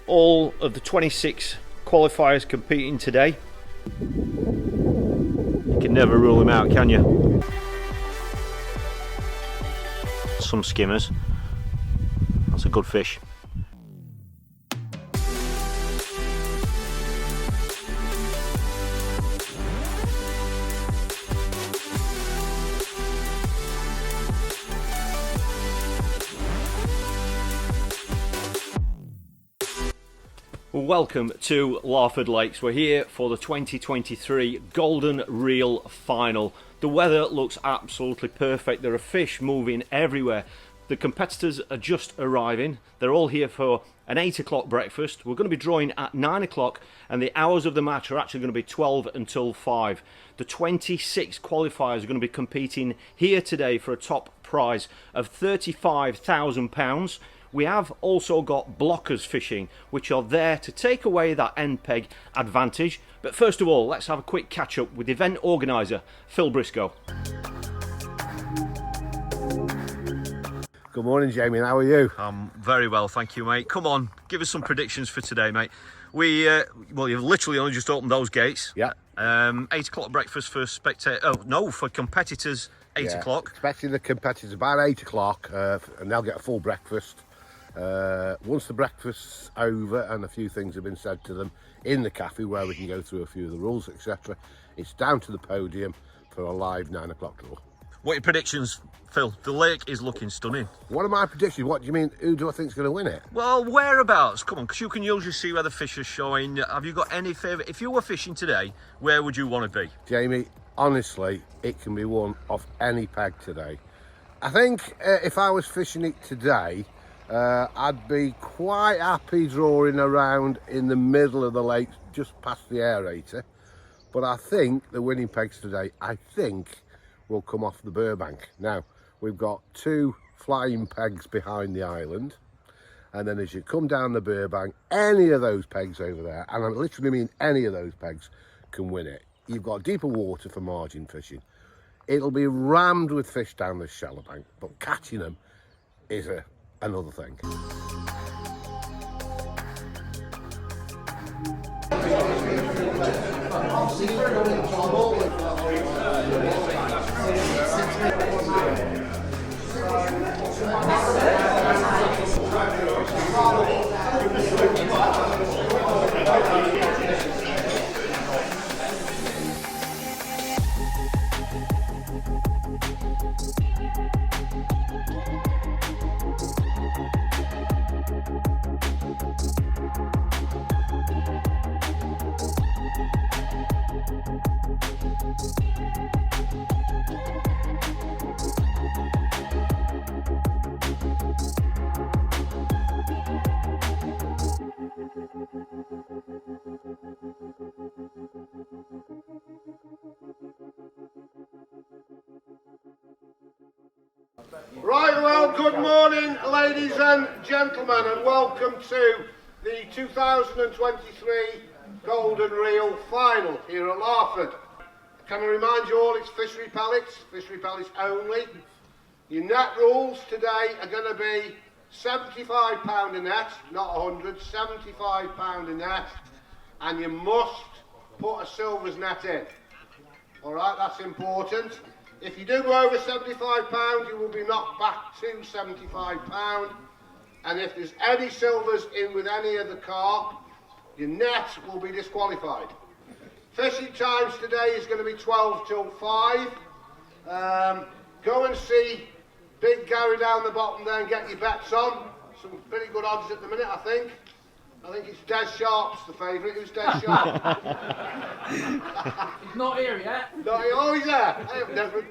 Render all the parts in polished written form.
all of the 26 qualifiers competing today. You can never rule them out, can you? Some skimmers. That's a good fish. Welcome to Larford Lakes. We're here for the 2023 Golden Reel Final. The weather looks absolutely perfect. There are fish moving everywhere. The competitors are just arriving. They're all here for an 8 o'clock breakfast. We're going to be drawing at 9 o'clock and the hours of the match are actually going to be 12 until 5. The 26 qualifiers are going to be competing here today for a top prize of £35,000. We have also got blockers fishing, which are there to take away that end peg advantage. But first of all, let's have a quick catch up with event organiser Phil Briscoe. Good morning, Jamie. How are you? I'm very well, thank you, mate. Come on, give us some predictions for today, mate. Well, you've literally only just opened those gates. Yeah. 8 o'clock breakfast for spectators. Oh no, for competitors, 8 o'clock. Especially the competitors about 8 o'clock, and they'll get a full breakfast. Once the breakfast's over and a few things have been said to them in the cafe where we can go through a few of the rules, etc., it's down to the podium for a live 9 o'clock draw. What are your predictions, Phil? The lake is looking stunning. What are my predictions? What do you mean? Who do I think's going to win it? Well, whereabouts? Come on, because you can usually see where the fish are showing. Have you got any favourite? If you were fishing today, where would you want to be? Jamie, honestly, it can be won off any peg today. I think if I was fishing it today, I'd be quite happy drawing around in the middle of the lake, just past the aerator. But I think the winning pegs today, will come off the Burbank. Now, we've got 2 flying pegs behind the island. And then as you come down the Burbank, any of those pegs over there, and I literally mean any of those pegs, can win it. You've got deeper water for margin fishing. It'll be rammed with fish down the shallow bank, but catching them is another thing. Right, well, good morning, ladies and gentlemen, and welcome to the 2023 Golden Reel Final here at Larford. Can I remind you all, it's fishery pellets only. Your net rules today are going to be £75 a net, not 100, £75 a net, and you must put a silvers net in. Alright, that's important. If you do go over £75, you will be knocked back to £75. And if there's any silvers in with any of the carp, your net will be disqualified. Fishing times today is going to be 12 till 5. Go and see Big Gary down the bottom there and get your bets on. Some pretty good odds at the minute, I think. I think it's Des Sharp's the favourite. Who's Des Sharp? He's not here yet. No, oh, he's there. I have never...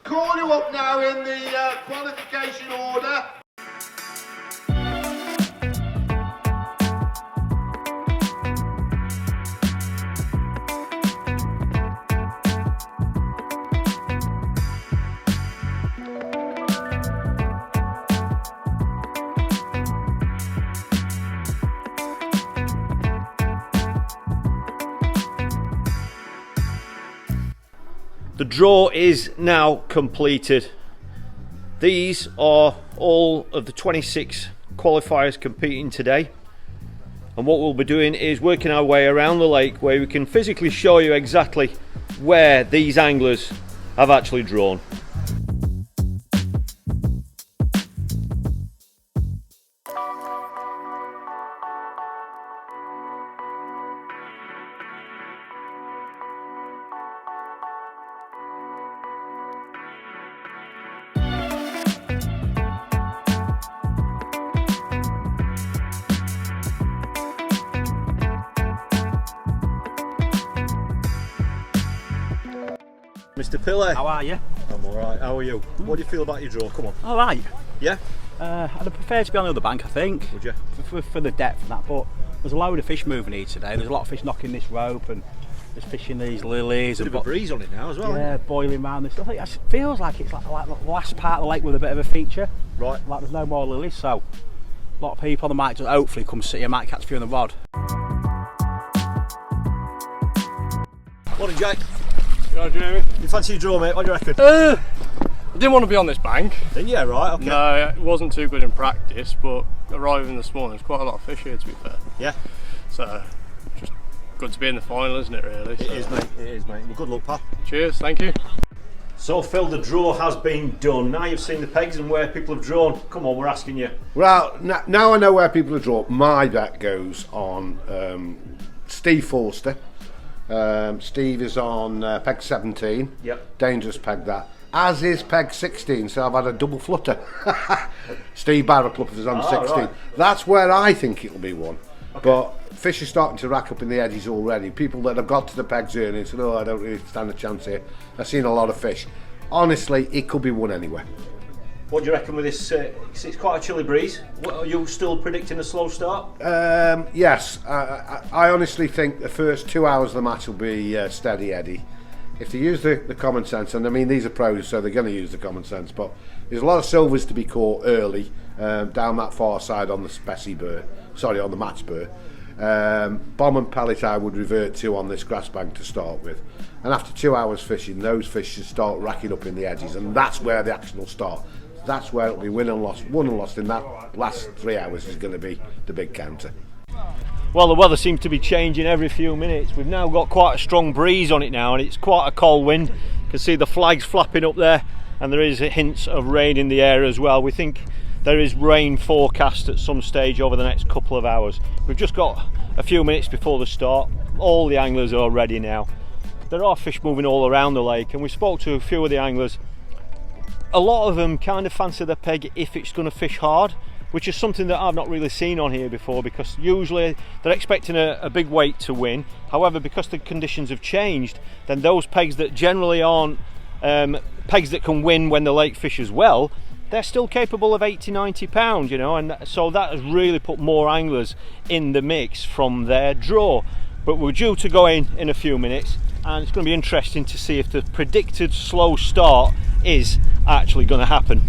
Call you up now in the qualification order. The draw is now completed. These are all of the 26 qualifiers competing today. and what we'll be doing is working our way around the lake where we can physically show you exactly where these anglers have actually drawn. Mr. Pillay. How are you? I'm alright, how are you? What do you feel about your draw? Come on. Alright. Yeah? I'd prefer to be on the other bank, I think. Would you? For the depth and that, but there's a load of fish moving here today. There's a lot of fish knocking this rope and there's fish in these lilies. Bit of a breeze on it now as well. Yeah, boiling round this stuff. It feels like it's like the last part of the lake with a bit of a feature. Right. Like there's no more lilies, so a lot of people on the might just hopefully come see. I might catch a few on the rod. Morning, Jake. Hello, Jamie. You fancy your draw, mate? What do you reckon? I didn't want to be on this bank. Yeah, right, okay. No, it wasn't too good in practice, but arriving this morning, there's quite a lot of fish here, to be fair. Yeah. So, just good to be in the final, isn't it, really? It is, mate. It is, mate. Well, good luck, pal. Cheers, thank you. So, Phil, the draw has been done. Now you've seen the pegs and where people have drawn. Come on, we're asking you. Well, now I know where people have drawn. My bet goes on Steve Forster. Steve is on peg 17. Yep. Dangerous peg that. As is peg 16, so I've had a double flutter. Steve Barraclough is on 16. Right. That's where I think it'll be one. Okay. But fish are starting to rack up in the edges already. People that have got to the pegs early and said, oh, I don't really stand a chance here. I've seen a lot of fish. Honestly, it could be one anywhere. What do you reckon with this? It's quite a chilly breeze. Are you still predicting a slow start? Yes. I honestly think the first 2 hours of the match will be steady Eddie. If they use the common sense, and I mean these are pros, so they're going to use the common sense, but there's a lot of silvers to be caught early down that far side on the Spessy burr, on the match burr. Bomb and pellet I would revert to on this grass bank to start with, and after 2 hours fishing, those fish should start racking up in the edges, and that's where the action will start. That's where it'll be won and lost in that last 3 hours is going to be the big counter. Well, the weather seems to be changing every few minutes. We've now got quite a strong breeze on it now, and it's quite a cold wind. You can see the flags flapping up there, and there is hints of rain in the air as well. We think there is rain forecast at some stage over the next couple of hours. We've just got a few minutes before the start. All the anglers are ready now. There are fish moving all around the lake, and we spoke to a few of the anglers. A lot of them kind of fancy the peg if it's going to fish hard, which is something that I've not really seen on here before, because usually they're expecting a big weight to win. However, because the conditions have changed, then those pegs that generally aren't pegs that can win when the lake fishes well, they're still capable of 80-90 pounds, you know, and so that has really put more anglers in the mix from their draw. But we're due to go in a few minutes, and it's going to be interesting to see if the predicted slow start is actually going to happen.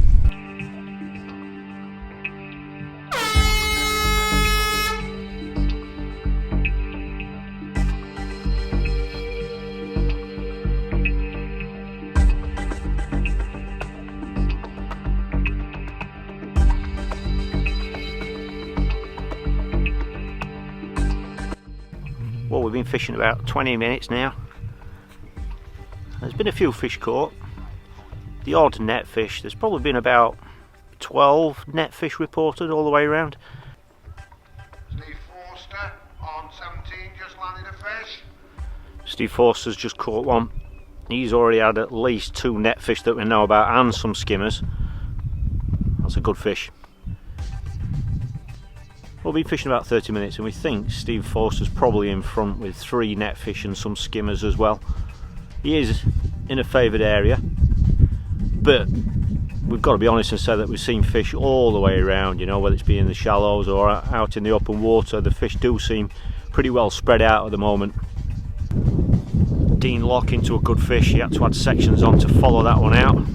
Well, we've been fishing about 20 minutes now. There's been a few fish caught. The odd net fish. There's probably been about 12 net fish reported all the way around. Steve Forster on 17 just landed a fish. Steve Forster's just caught one. He's already had at least 2 net fish that we know about and some skimmers. That's a good fish. We'll be fishing about 30 minutes, and we think Steve Forster's probably in front with 3 net fish and some skimmers as well. He is in a favoured area, but we've got to be honest and say that we've seen fish all the way around, you know, whether it's been in the shallows or out in the open water. The fish do seem pretty well spread out at the moment. Dean Lock into a good fish. He had to add sections on to follow that one out.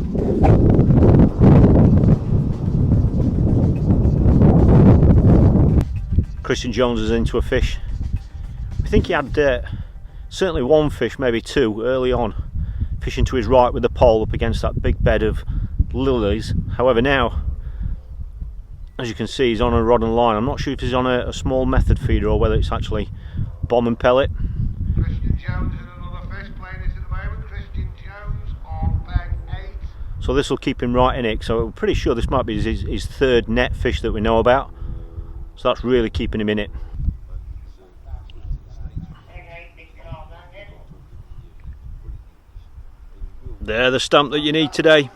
Christian Jones is into a fish. I think he had certainly 1 fish, maybe 2 early on, fishing to his right with the pole up against that big bed of lilies. However, now as you can see, he's on a rod and line. I'm not sure if he's on a small method feeder or whether it's actually bomb and pellet. Christian Jones in another fish playing it at the moment. Christian Jones on peg 8. So this will keep him right in it. So we're pretty sure this might be his third net fish that we know about. So that's really keeping him in it. They're the stamp that you need today.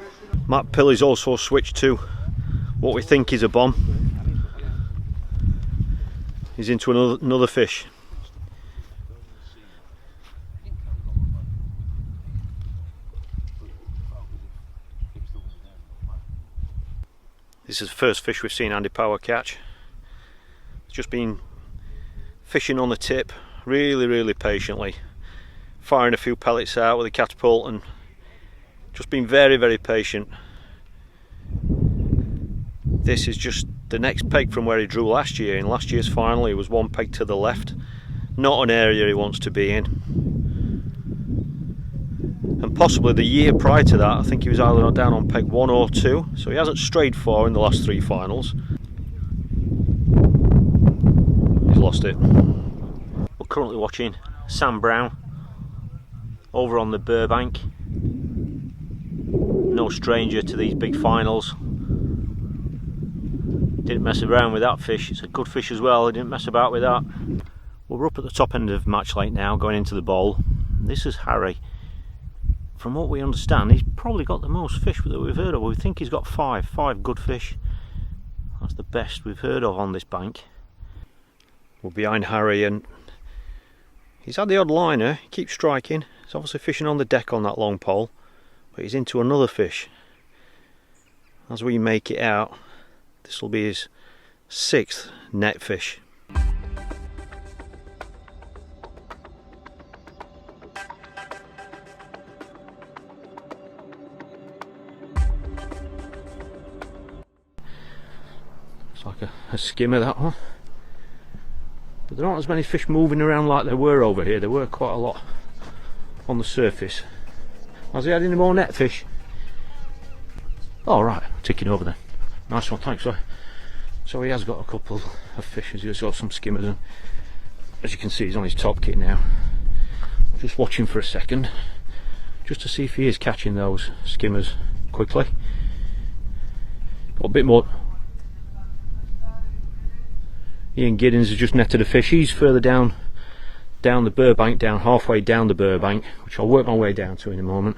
Matt Pilley's also switched to what we think is a bomb. He's into another fish. This is the first fish we've seen Andy Power catch. He's just been fishing on the tip, really patiently, firing a few pellets out with a catapult and just been very patient. This is just the next peg from where he drew last year. In last year's final he was one peg to the left. Not an area he wants to be in. And possibly the year prior to that, I think he was either down on peg 1 or 2. So he hasn't strayed far in the last 3 finals. He's lost it. We're currently watching Sam Brown over on the Burbank. No stranger to these big finals. Didn't mess around with that fish. It's a good fish as well. He didn't mess about with that. Well, we're up at the top end of Match Lake now, going into the bowl. This is Harry. From what we understand, he's probably got the most fish that we've heard of. We think he's got five good fish. That's the best we've heard of on this bank. We're behind Harry and he's had the odd liner. He keeps striking. He's obviously fishing on the deck on that long pole. But he's into another fish. As we make it out, this will be his 6th net fish. It's like a skimmer, that one. But there aren't as many fish moving around like there were over here. There were quite a lot on the surface. Has he had any more net fish? Oh right, ticking over then. Nice one, thanks. So he has got a couple of fish. He's got some skimmers, and as you can see, he's on his top kit now. Just watching for a second, just to see if he is catching those skimmers quickly. Got a bit more. Ian Giddens has just netted a fish. He's further down the Burbank, down halfway down the Burbank, which I'll work my way down to in a moment.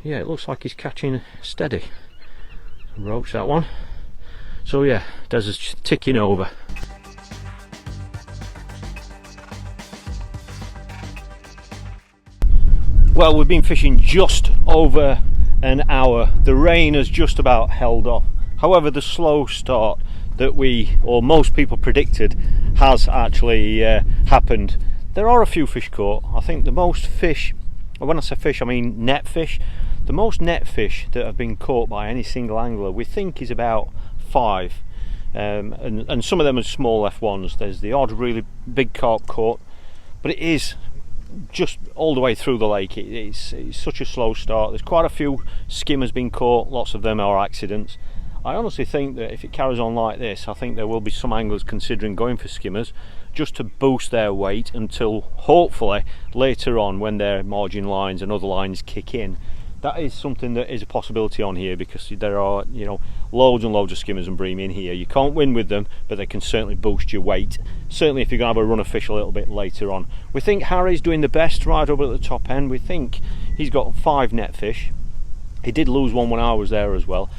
Yeah, it looks like he's catching steady. Roach, that one. So yeah, Des is ticking over. Well, we've been fishing just over an hour. The rain has just about held off. However, the slow start that we, or most people predicted, has actually happened. There are a few fish caught. I think the most fish, and when I say fish I mean net fish, the most net fish that have been caught by any single angler we think is about 5, and some of them are small F1s. There's the odd really big carp caught, but it is just all the way through the lake. It's such a slow start. There's quite a few skimmers being caught, lots of them are accidents. I honestly think that if it carries on like this, I think there will be some anglers considering going for skimmers just to boost their weight until hopefully later on, when their margin lines and other lines kick in. That is something that is a possibility on here, because there are, you know, loads and loads of skimmers and bream in here. You can't win with them, but they can certainly boost your weight, certainly if you're going to have a run of fish a little bit later on. We think Harry's doing the best right over at the top end. We think he's got 5 net fish. He did lose one when I was there as well.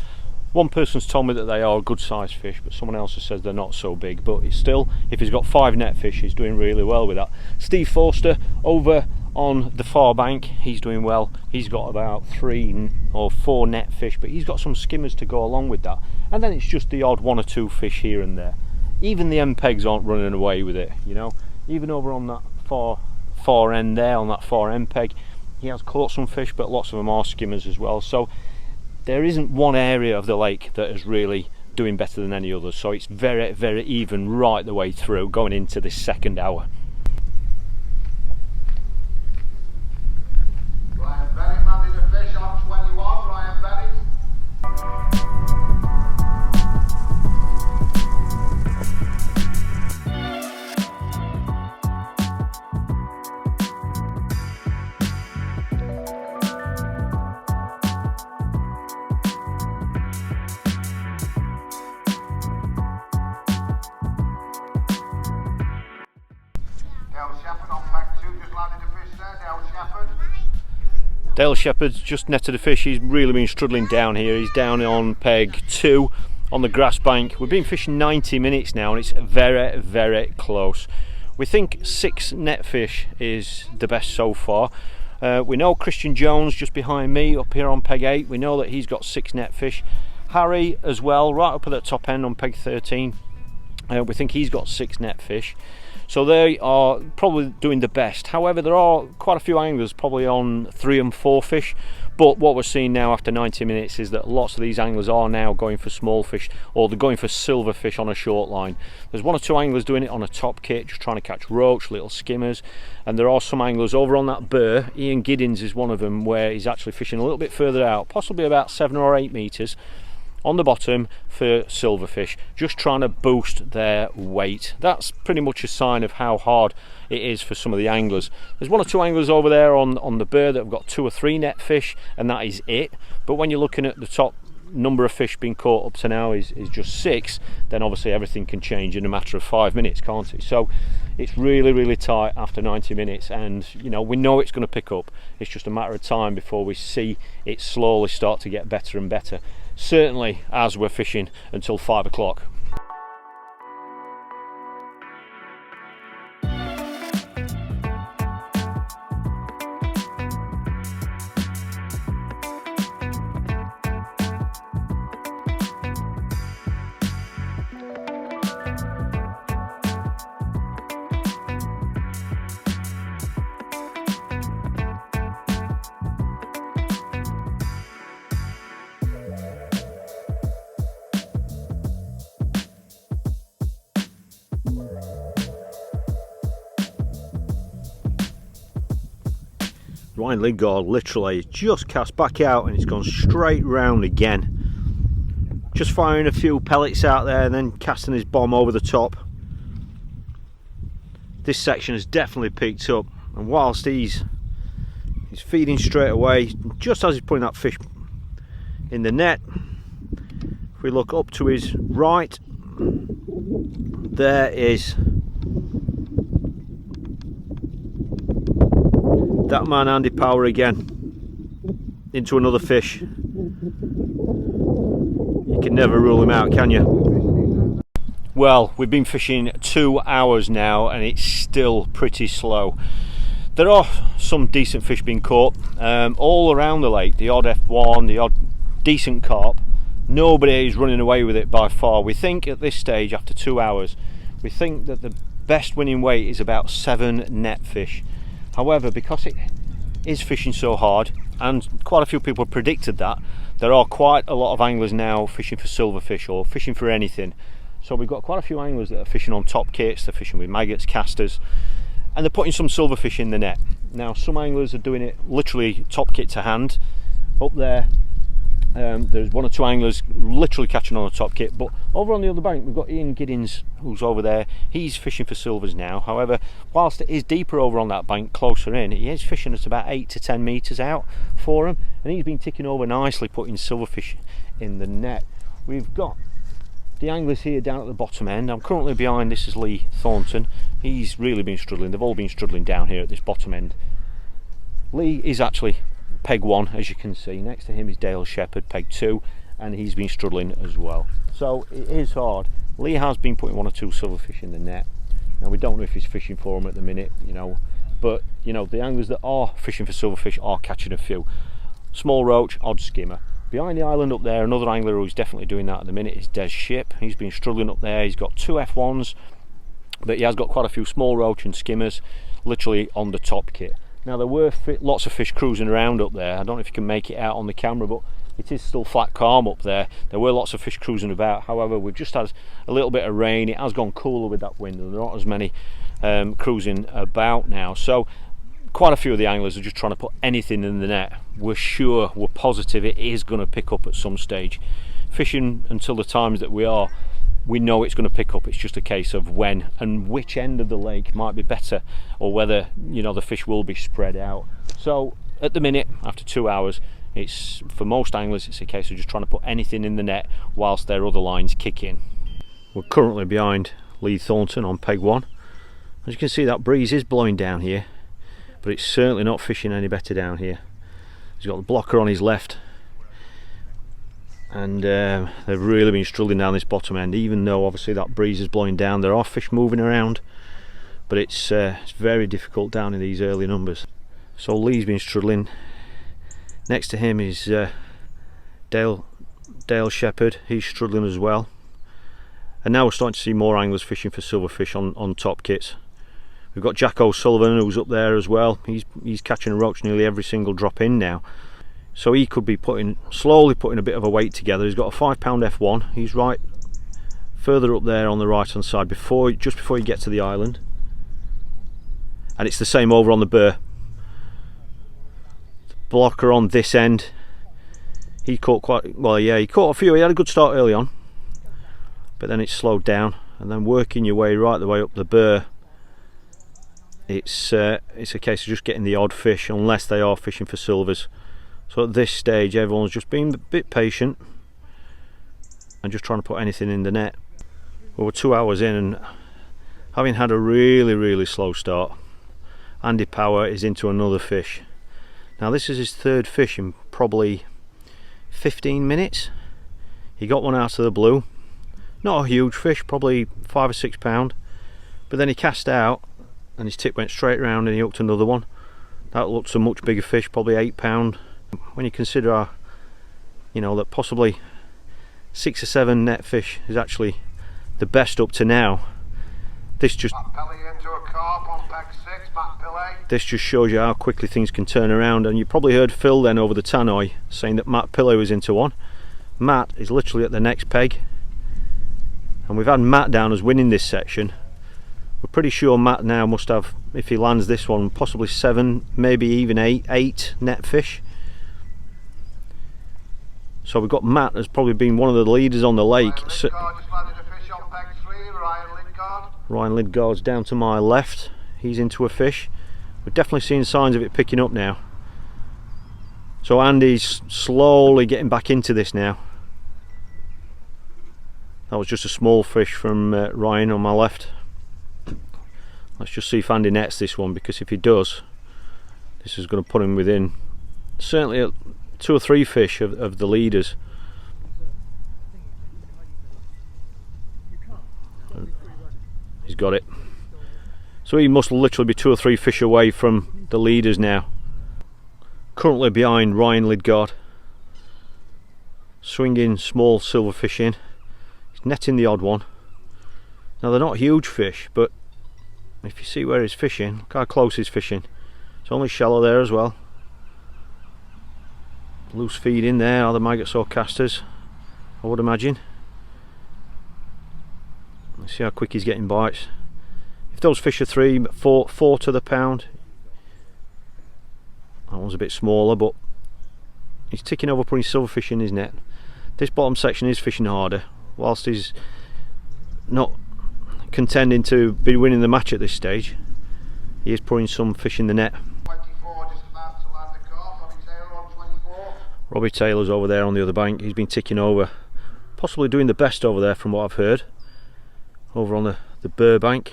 One person's told me that they are good sized fish, but someone else has said they're not so big. But still, if he's got 5 net fish, he's doing really well with that. Steve Forster over on the far bank, he's doing well. He's got about 3 or 4 net fish, but he's got some skimmers to go along with that. And then it's just the odd 1 or 2 fish here and there. Even the MPEGs aren't running away with it, you know. Even over on that far end there, on that far MPEG, he has caught some fish, but lots of them are skimmers as well. So there isn't one area of the lake that is really doing better than any other. So it's very even right the way through, going into this second hour. Ryan Bennett landed a fish on 21. Ryan Bennett. Dale Shepherd's just netted a fish. He's really been struggling down here. He's down on peg 2 on the grass bank. We've been fishing 90 minutes now and it's very, very close. We think 6 net fish is the best so far. We know Christian Jones just behind me up here on peg 8. We know that he's got 6 net fish. Harry as well, right up at the top end on peg 13. We think he's got 6 net fish. So they are probably doing the best. However, there are quite a few anglers probably on 3 and 4 fish. But what we're seeing now after 90 minutes is that lots of these anglers are now going for small fish, or they're going for silver fish on a short line. There's 1 or 2 anglers doing it on a top kit, just trying to catch roach, little skimmers. And there are some anglers over on that burr. Ian Giddins is one of them, where he's actually fishing a little bit further out, possibly about 7 or 8 metres. On the bottom for silverfish, just trying to boost their weight. That's pretty much a sign of how hard it is for some of the anglers. There's 1 or 2 anglers over there on the burr that have got 2 or 3 net fish, and that is it. But when you're looking at the top number of fish being caught up to now is just 6, then obviously everything can change in a matter of 5 minutes, can't it? So it's really, really tight after 90 minutes, and you know, we know it's going to pick up. It's just a matter of time before we see it slowly start to get better and better. Certainly as we're fishing until 5 o'clock. Ryan Lingard literally just cast back out and it's gone straight round again. Just firing a few pellets out there and then casting his bomb over the top. This section has definitely peaked up, and whilst he's feeding straight away, just as he's putting that fish in the net, if we look up to his right, there is that man Andy Power again, into another fish. You can never rule him out, can you? Well, we've been fishing 2 hours now and it's still pretty slow. There are some decent fish being caught all around the lake, the odd F1, the odd decent carp. Nobody is running away with it by far. We think at this stage, after 2 hours, we think that the best winning weight is about 7 net fish. However, because it is fishing so hard, and quite a few people predicted that, there are quite a lot of anglers now fishing for silverfish or fishing for anything. So we've got quite a few anglers that are fishing on top kits, they're fishing with maggots, casters, and they're putting some silverfish in the net. Now some anglers are doing it literally top kit to hand. Up there, there's 1 or 2 anglers literally catching on a top kit, but over on the other bank we've got Ian Giddins who's over there. He's fishing for silvers now. However, whilst it is deeper over on that bank closer in, he is fishing at about 8 to 10 metres out for him, and he's been ticking over nicely, putting silverfish in the net. We've got the anglers here down at the bottom end. I'm currently behind, this is Lee Thornton. He's really been struggling. They've all been struggling down here at this bottom end. Lee is actually peg 1, as you can see. Next to him is Dale Shepherd, peg 2, and he's been struggling as well. So it is hard. Lee has been putting 1 or 2 silverfish in the net. Now we don't know if he's fishing for them at the minute, you know, but you know, the anglers that are fishing for silverfish are catching a few. Small roach, odd skimmer. Behind the island up there, another angler who's definitely doing that at the minute is Des Ship. He's been struggling up there. He's got 2 F1s, but he has got quite a few small roach and skimmers literally on the top kit. Now there were lots of fish cruising around up there. I don't know if you can make it out on the camera, but it is still flat calm up there. There were lots of fish cruising about. However, we've just had a little bit of rain. It has gone cooler with that wind, and there aren't as many cruising about now. So quite a few of the anglers are just trying to put anything in the net. We're sure, we're positive it is going to pick up at some stage. Fishing until the times that we are, we know it's going to pick up. It's just a case of when and which end of the lake might be better, or whether, you know, the fish will be spread out. So at the minute, after 2 hours, it's, for most anglers, it's a case of just trying to put anything in the net whilst their other lines kick in. We're currently behind Lee Thornton on peg 1. As you can see, that breeze is blowing down here, but it's certainly not fishing any better down here. He's got the blocker on his left, and they've really been struggling down this bottom end. Even though obviously that breeze is blowing down, there are fish moving around, but it's very difficult down in these early numbers. So Lee's been struggling. Next to him is Dale Shepherd. He's struggling as well. And now we're starting to see more anglers fishing for silverfish on top kits. We've got Jack O'Sullivan, who's up there as well. He's catching a roach nearly every single drop in now. So he could be slowly putting a bit of a weight together. He's got a 5 pound F1. He's right further up there on the right hand side, just before you get to the island. And it's the same over on the Burr. The blocker on this end. He caught quite well. Yeah, he caught a few. He had a good start early on, but then it slowed down. And then working your way right the way up the Burr, it's a case of just getting the odd fish, unless they are fishing for silvers. So at this stage everyone's just being a bit patient and just trying to put anything in the net. Well, we're 2 hours in, and having had a really slow start, Andy Power is into another fish. Now this is his third fish in probably 15 minutes. He got one out of the blue, not a huge fish, probably 5 or 6 pound, but then he cast out and his tip went straight around and he hooked another one. That looks a much bigger fish, probably 8 pound. When you consider that possibly 6 or 7 net fish is actually the best up to now, this just shows you how quickly things can turn around. And you probably heard Phil then over the tannoy saying that Matt Pillay was into one. Matt is literally at the next peg, and we've had Matt down as winning this section. We're pretty sure Matt now must have, if he lands this one, possibly 7, maybe even 8 net fish. So we've got Matt as probably been one of the leaders on the lake. Ryan Lidgard's down to my left. He's into a fish. We're definitely seeing signs of it picking up now. So Andy's slowly getting back into this now. That was just a small fish from Ryan on my left. Let's just see if Andy nets this one, because if he does, this is going to put him within certainly 2 or 3 fish of the leaders. He's got it. So he must literally be 2 or 3 fish away from the leaders now. Currently behind Ryan Lidgard, swinging small silverfish in. He's netting the odd one. Now they're not huge fish, but if you see where he's fishing, look how close he's fishing. It's only shallow there as well. Loose feed in there, either maggots or casters, I would imagine. Let's see how quick he's getting bites. If those fish are 3, 4 to the pound, that one's a bit smaller, but he's ticking over putting silverfish in his net. This bottom section is fishing harder, whilst he's not contending to be winning the match at this stage. He is putting some fish in the net. 24, just about to land the cork. Robbie Taylor on 24. Robbie Taylor's over there on the other bank. He's been ticking over, possibly doing the best over there from what I've heard, over on the Burr bank.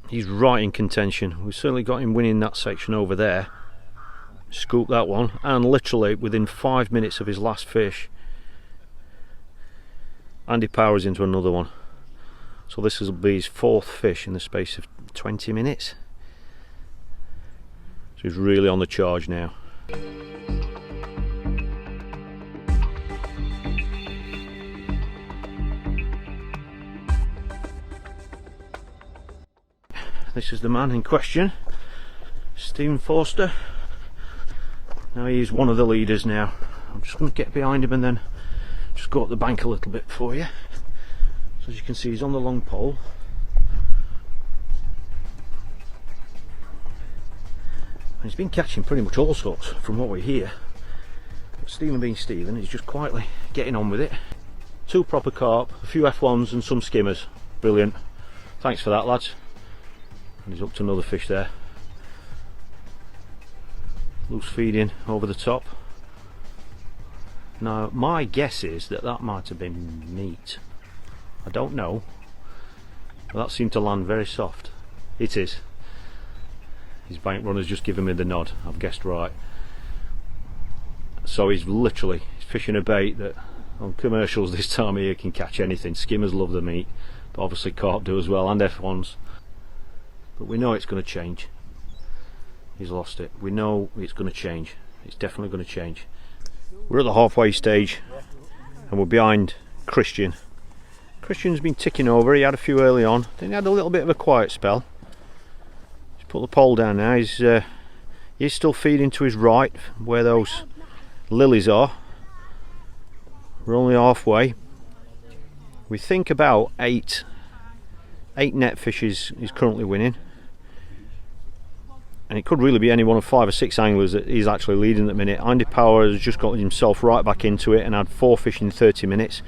He's right in contention. We've certainly got him winning that section over there. Scooped that one, and literally within 5 minutes of his last fish, Andy Power's into another one. So this will be his 4th fish in the space of 20 minutes. So he's really on the charge now. This is the man in question, Stephen Forster. Now he is one of the leaders now. I'm just going to get behind him and then just go up the bank a little bit for you. So as you can see, he's on the long pole. And he's been catching pretty much all sorts from what we hear. But Stephen being Stephen, he's just quietly getting on with it. 2 proper carp, a few F1s and some skimmers. Brilliant. Thanks for that, lads. And he's up to another fish there. Loose feeding over the top. Now my guess is that might have been meat. I don't know, but that seemed to land very soft. It is. His bank runner's just given me the nod. I've guessed right. So he's fishing a bait that on commercials this time of year can catch anything. Skimmers love the meat, but obviously carp do as well, and F1s. But we know it's going to change. He's lost it. We know it's going to change. It's definitely going to change. We're at the halfway stage and we're behind Christian. Christian's been ticking over. He had a few early on, then he had a little bit of a quiet spell. He's put the pole down now. He's still feeding to his right where those lilies are. We're only halfway. We think about eight net fish is currently winning, and it could really be any one of 5 or 6 anglers that he's actually leading at the minute. Andy Power has just got himself right back into it and had 4 fish in 30 minutes,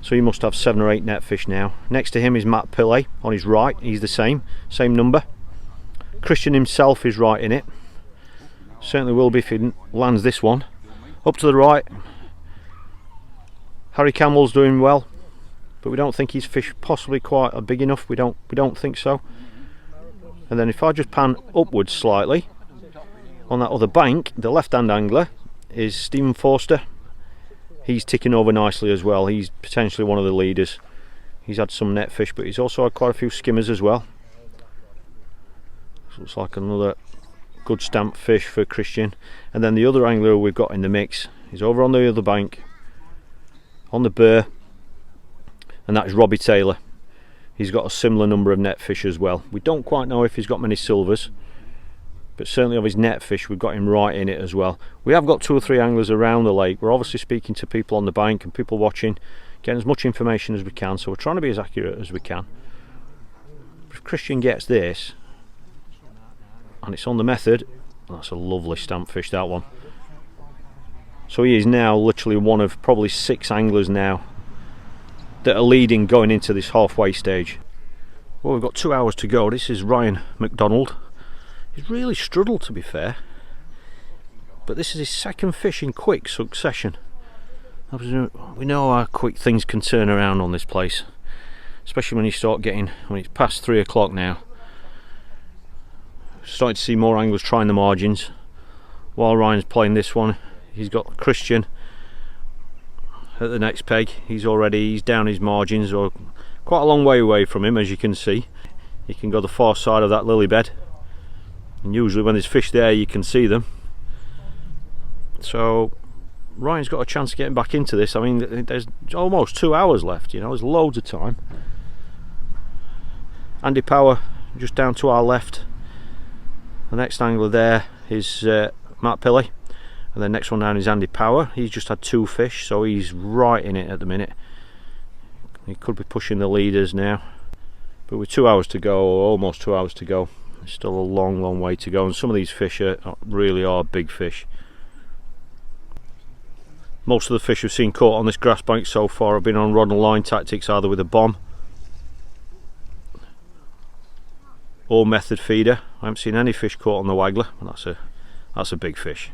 so he must have 7 or 8 net fish now. Next to him is Matt Pillay on his right. He's the same number. Christian himself is right in it, certainly will be if he lands this one. Up to the right, Harry Campbell's doing well, but we don't think his fish possibly quite are big enough. We don't think so. And then if I just pan upwards slightly, on that other bank, the left-hand angler is Stephen Forster. He's ticking over nicely as well. He's potentially one of the leaders. He's had some net fish, but he's also had quite a few skimmers as well. So looks like another good stamp fish for Christian. And then the other angler we've got in the mix is over on the other bank, on the burr, and that is Robbie Taylor. He's got a similar number of net fish as well. We don't quite know if he's got many silvers, but certainly of his net fish we've got him right in it as well. We have got 2 or 3 anglers around the lake. We're obviously speaking to people on the bank and people watching, getting as much information as we can, so we're trying to be as accurate as we can. If Christian gets this and it's on the method, that's a lovely stamp fish, that one. So he is now literally one of probably 6 anglers now that are leading going into this halfway stage. Well, we've got 2 hours to go. This is Ryan McDonald. He's really struggled, to be fair, but this is his 2nd fish in quick succession. We know how quick things can turn around on this place, especially when you start getting, when it's past 3 o'clock now. Starting to see more anglers trying the margins. While Ryan's playing this one, he's got Christian at the next peg. He's down his margins, or quite a long way away from him, as you can see. He can go the far side of that lily bed, and usually when there's fish there you can see them. So Ryan's got a chance of getting back into this. I mean, there's almost 2 hours left, you know, there's loads of time. Andy Power just down to our left. The next angler there is Matt Pillay, and the next one down is Andy Power. He's just had 2 fish, so he's right in it at the minute. He could be pushing the leaders now, but with 2 hours to go, or almost 2 hours to go, there's still a long way to go, and some of these fish really are big fish. Most of the fish we've seen caught on this grass bank so far have been on rod and line tactics, either with a bomb or method feeder. I haven't seen any fish caught on the waggler, and that's a big fish.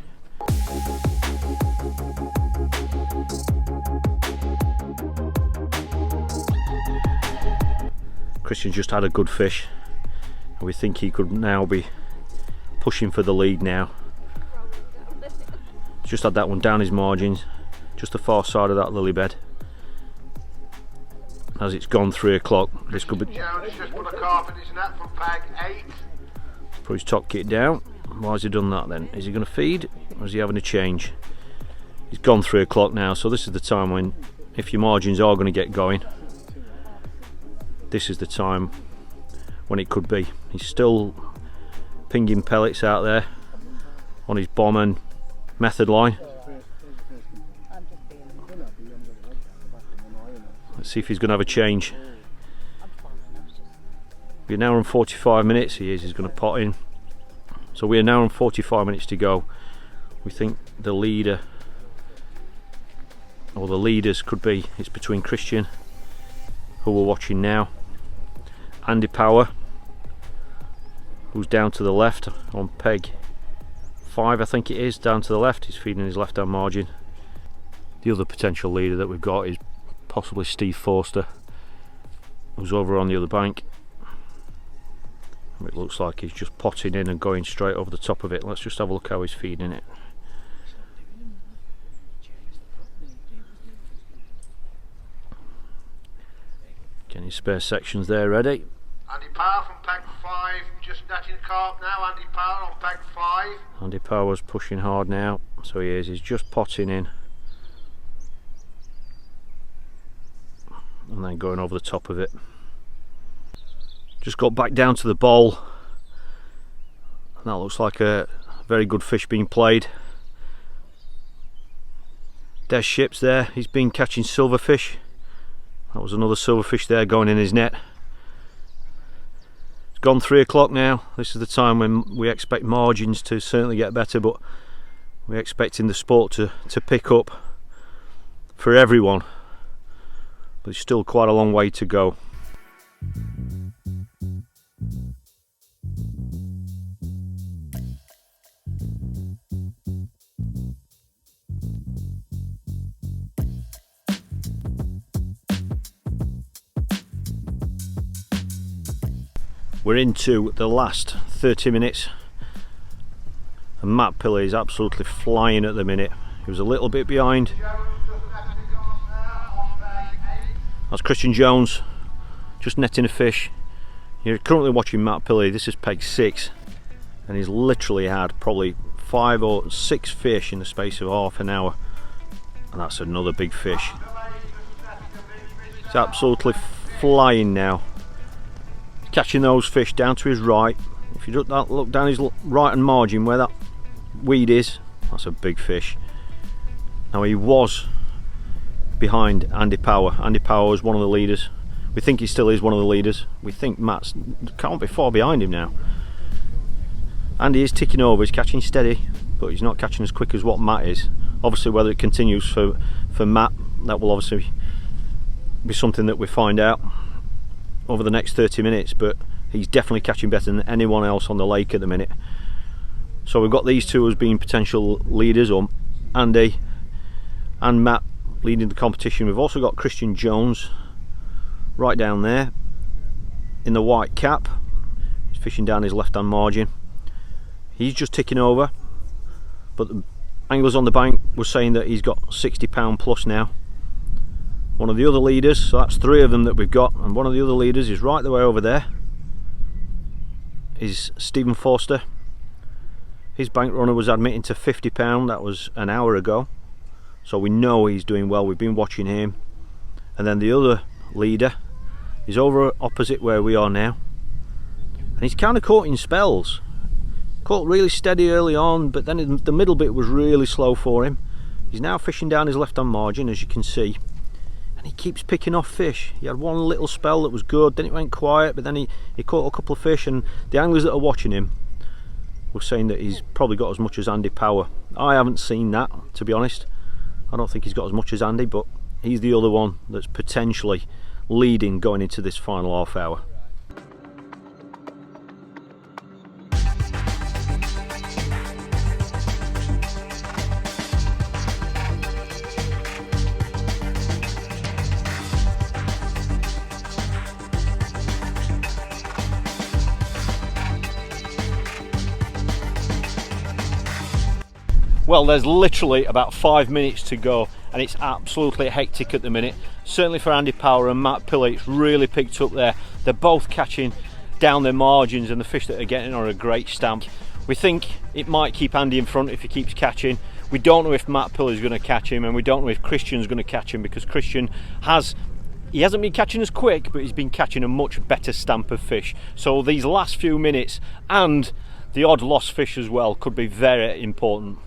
Christian's just had a good fish, and we think he could now be pushing for the lead now. Just had that one down his margins, just the far side of that lily bed. As it's gone 3 o'clock, this could be. Jones just put a carp in his net from peg 8. Put his top kit down. Why has he done that then? Is he going to feed, or is he having a change? He's gone 3 o'clock now, so this is the time when, if your margins are going to get going, this is the time when it could be. He's still pinging pellets out there on his bomb and method line. Let's see if he's going to have a change. We're now on 45 minutes. He's going to pot in. So we are now on 45 minutes to go. We think the leader, or the leaders could be, it's between Christian, who we're watching now, Andy Power, who's down to the left on peg 5, I think it is, down to the left. He's feeding his left hand margin. The other potential leader that we've got is possibly Steve Forster, who's over on the other bank. It looks like he's just potting in and going straight over the top of it. Let's just have a look how he's feeding it. Getting his spare sections there ready. Andy Power from peg 5, just netting carp now. Andy Power on peg 5. Andy Power's pushing hard now, so he is. He's just potting in and then going over the top of it. Just got back down to the bowl, and that looks like a very good fish being played. Des Ships there, he's been catching silverfish. That was another silverfish there going in his net. It's gone 3 o'clock now. This is the time when we expect margins to certainly get better, but we're expecting the sport to pick up for everyone. But it's still quite a long way to go. We're into the last 30 minutes and Matt Pilley is absolutely flying at the minute. He was a little bit behind. That's Christian Jones just netting a fish. You're currently watching Matt Pilley. This is peg 6 and he's literally had probably 5 or 6 fish in the space of half an hour, and that's another big fish. He's absolutely flying now, catching those fish down to his right. If you look down his right hand margin where that weed is, that's a big fish. Now he was behind Andy Power. Andy Power was one of the leaders. We think he still is one of the leaders. We think Matt can't be far behind him now. Andy is ticking over, he's catching steady, but he's not catching as quick as what Matt is. Obviously whether it continues for Matt, that will obviously be something that we find out over the next 30 minutes, but he's definitely catching better than anyone else on the lake at the minute. So we've got these two as being potential leaders, or Andy and Matt leading the competition. We've also got Christian Jones right down there in the white cap. He's fishing down his left hand margin. He's just ticking over, but the anglers on the bank were saying that he's got 60 pound plus now. One of the other leaders, so that's 3 of them that we've got, and one of the other leaders is right the way over there, is Stephen Forster. His bank runner was admitting to 50 pound, that was an hour ago, so we know he's doing well. We've been watching him. And then the other leader is over opposite where we are now, and he's kind of caught in spells. Caught really steady early on, but then the middle bit was really slow for him. He's now fishing down his left hand margin, as you can see, and he keeps picking off fish. He had one little spell that was good, then it went quiet, but then he caught a couple of fish, and the anglers that are watching him were saying that he's probably got as much as Andy Power. I haven't seen that, to be honest. I don't think he's got as much as Andy, but he's the other one that's potentially leading going into this final half hour. Well, there's literally about 5 minutes to go and it's absolutely hectic at the minute. Certainly for Andy Power and Matt Pilley, it's really picked up there. They're both catching down their margins and the fish that they're getting are a great stamp. We think it might keep Andy in front if he keeps catching. We don't know if Matt Pilley is going to catch him, and we don't know if Christian's going to catch him, because Christian hasn't been catching as quick, but he's been catching a much better stamp of fish. So these last few minutes and the odd lost fish as well could be very important.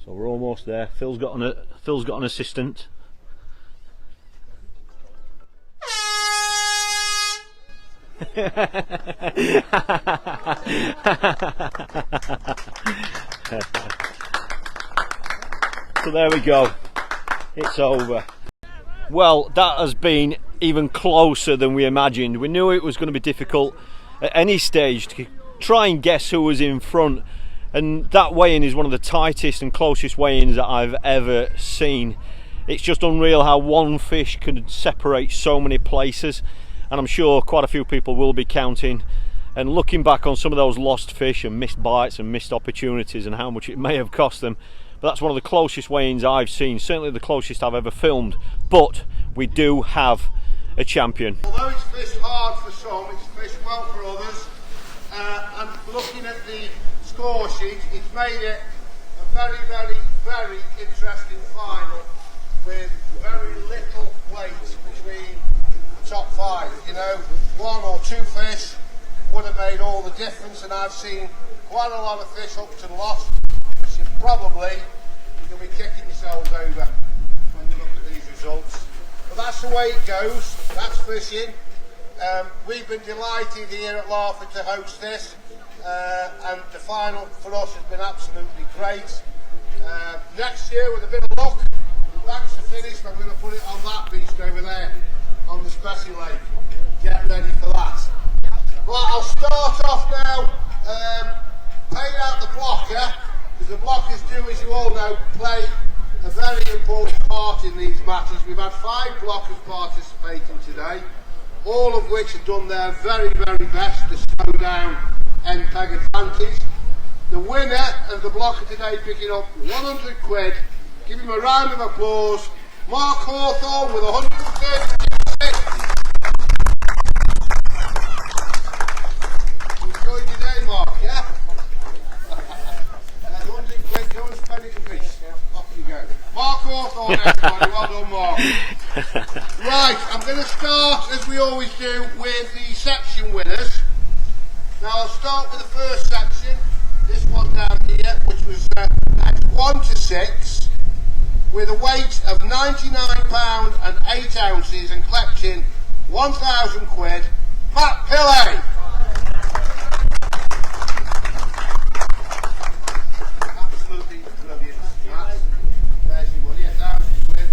So we're almost there. Phil's got an assistant. So there we go. It's over. Well, that has been even closer than we imagined. We knew it was going to be difficult at any stage to try and guess who was in front. And that weigh-in is one of the tightest and closest weigh-ins that I've ever seen. It's just unreal how one fish could separate so many places, and I'm sure quite a few people will be counting And looking back on some of those lost fish and missed bites and missed opportunities and how much it may have cost them, but that's one of the closest weigh-ins I've seen, certainly the closest I've ever filmed. But we do have a champion. Although it's fished hard for some, it's fished well for others. And looking at the score sheet, it's made it a very, very, very interesting final with very little weight between the top five. You know, one or two fish would have made all the difference, and I've seen quite a lot of fish hooked and lost, which you'll be kicking yourselves over when you look at these results. But that's the way it goes, that's fishing. We've been delighted here at Larford to host this, and the final for us has been absolutely great. Next year, with a bit of luck, that's the finish. I'm going to put it on that beast over there, on the Special Lake. Get ready for that. Right, I'll start off now, paying out the blocker, because the blockers do, as you all know, play a very important part in these matches. We've had 5 blockers participating today, all of which have done their very, very best to slow down end peg advantage. The winner of the blocker today picking up 100 quid, give him a round of applause, Mark Hawthorne with 136. Enjoyed your day, Mark, yeah? 100 quid, go and spend it in peace. Off you go. Mark Hawthorne, everybody, well done, Mark. Right, I'm going to start, as we always do, with the section winners. Now I'll start with the first section, this one down here, which was match 1 to 6, with a weight of £99 and 8 ounces and collecting 1,000 quid. Matt Pillay. Absolutely brilliant. There's your money, 1,000 quid.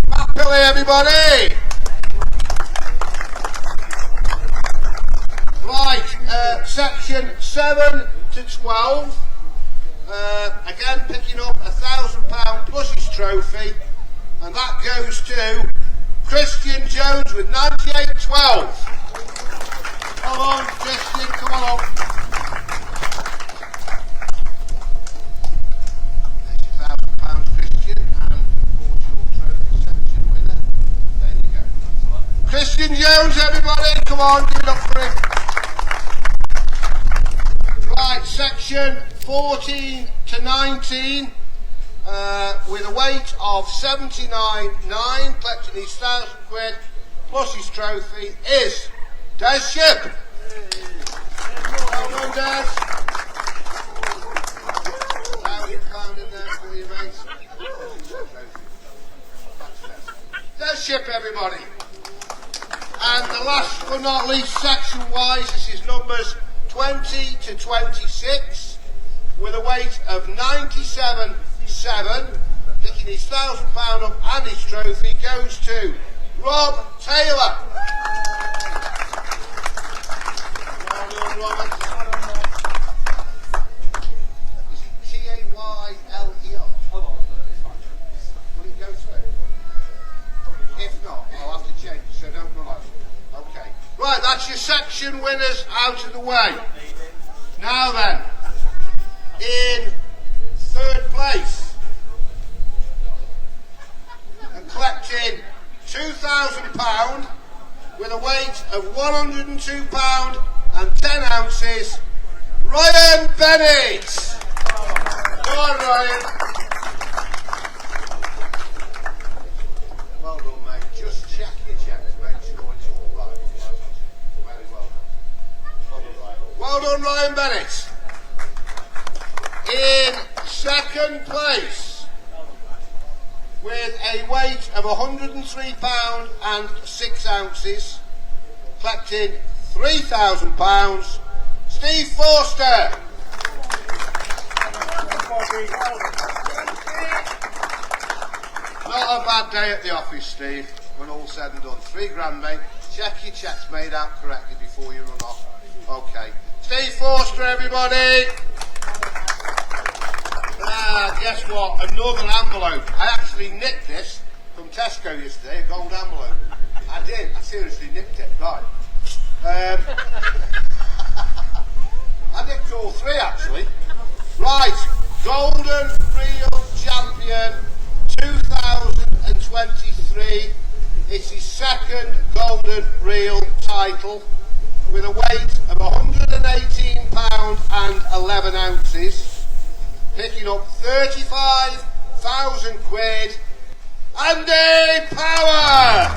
Matt Pillay, everybody. Right, section 7 to 12. Again, picking up £1,000 plus his trophy, and that goes to Christian Jones with 98.12. Come on, Christian, come on. There's £1,000, Christian, and your trophy section winner. There you go. Christian Jones, everybody, come on, give it up for him. Right, section 14 to 19, with a weight of 79.9, collecting his 1,000 quid plus his trophy, is Des Ship. Well done, Des. £1,000 in there for you, mate. Des Ship, everybody. And the last but not least, section-wise, this is numbers 20 to 26, with a weight of 97.7, picking his £1,000 up and his trophy goes to Rob Taylor. Well done, Robert. Is it T-A-Y-L-E-R? Will it go through? If not, I'll have to change it, so don't run off. Okay. Right, that's your section winners out of the way. Now then, in third place, and collecting £2,000 with a weight of £102 and 10 ounces, Ryan Bennett. Go on, Ryan. Well done, mate. Just check your checks, make sure it's all right. Very well done. Well done, Ryan Bennett. In second place, with a weight of £103 and 6 ounces, collecting £3,000, Steve Forster. Not a bad day at the office, Steve, when all's said and done. £3 mate. Check your checks made out correctly before you run off. Okay. Steve Forster, everybody. Guess what? Another envelope. I actually nicked this from Tesco yesterday, a gold envelope. I did. I seriously nicked it. Right. I nicked all three actually. Right, Golden Reel Champion 2023. It's his second Golden Reel title with a weight of £118 and 11 ounces, picking up £35,000. Andy Power!